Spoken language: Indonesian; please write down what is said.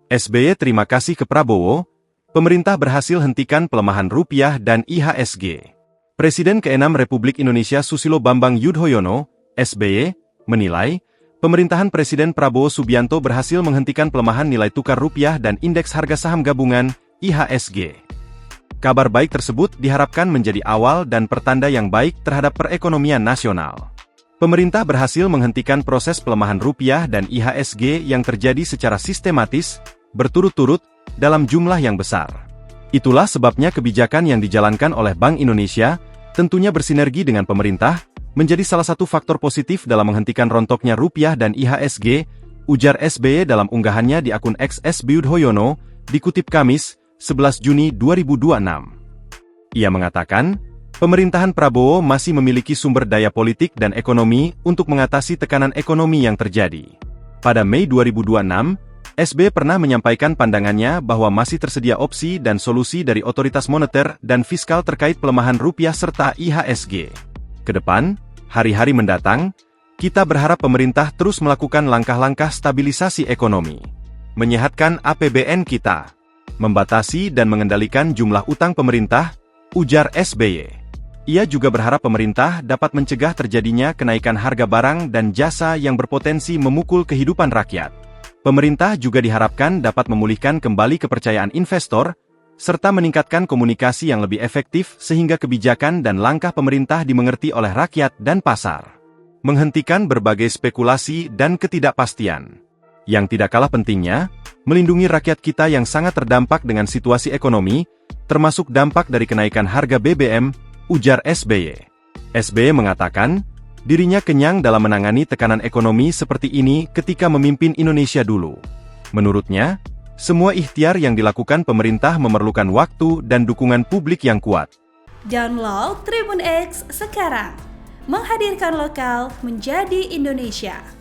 SBY terima kasih ke Prabowo, pemerintah berhasil hentikan pelemahan rupiah dan IHSG. Presiden ke-6 Republik Indonesia Susilo Bambang Yudhoyono, SBY, menilai, pemerintahan Presiden Prabowo Subianto berhasil menghentikan pelemahan nilai tukar rupiah dan indeks harga saham gabungan, IHSG. Kabar baik tersebut diharapkan menjadi awal dan pertanda yang baik terhadap perekonomian nasional. Pemerintah berhasil menghentikan proses pelemahan rupiah dan IHSG yang terjadi secara sistematis, berturut-turut, dalam jumlah yang besar. Itulah sebabnya kebijakan yang dijalankan oleh Bank Indonesia, tentunya bersinergi dengan pemerintah, menjadi salah satu faktor positif dalam menghentikan rontoknya rupiah dan IHSG, ujar SBY dalam unggahannya di akun X SBY Yudhoyono, dikutip Kamis, 11 Juni 2026. Ia mengatakan, pemerintahan Prabowo masih memiliki sumber daya politik dan ekonomi untuk mengatasi tekanan ekonomi yang terjadi. Pada Mei 2026, SBY pernah menyampaikan pandangannya bahwa masih tersedia opsi dan solusi dari otoritas moneter dan fiskal terkait pelemahan rupiah serta IHSG. Kedepan, hari-hari mendatang, kita berharap pemerintah terus melakukan langkah-langkah stabilisasi ekonomi, menyehatkan APBN kita, membatasi dan mengendalikan jumlah utang pemerintah, ujar SBY. Ia juga berharap pemerintah dapat mencegah terjadinya kenaikan harga barang dan jasa yang berpotensi memukul kehidupan rakyat. Pemerintah juga diharapkan dapat memulihkan kembali kepercayaan investor, serta meningkatkan komunikasi yang lebih efektif sehingga kebijakan dan langkah pemerintah dimengerti oleh rakyat dan pasar. Menghentikan berbagai spekulasi dan ketidakpastian. Yang tidak kalah pentingnya, melindungi rakyat kita yang sangat terdampak dengan situasi ekonomi, termasuk dampak dari kenaikan harga BBM, ujar SBY. SBY mengatakan, dirinya kenyang dalam menangani tekanan ekonomi seperti ini ketika memimpin Indonesia dulu. Menurutnya, semua ikhtiar yang dilakukan pemerintah memerlukan waktu dan dukungan publik yang kuat. Download Tribun X sekarang, menghadirkan lokal menjadi Indonesia.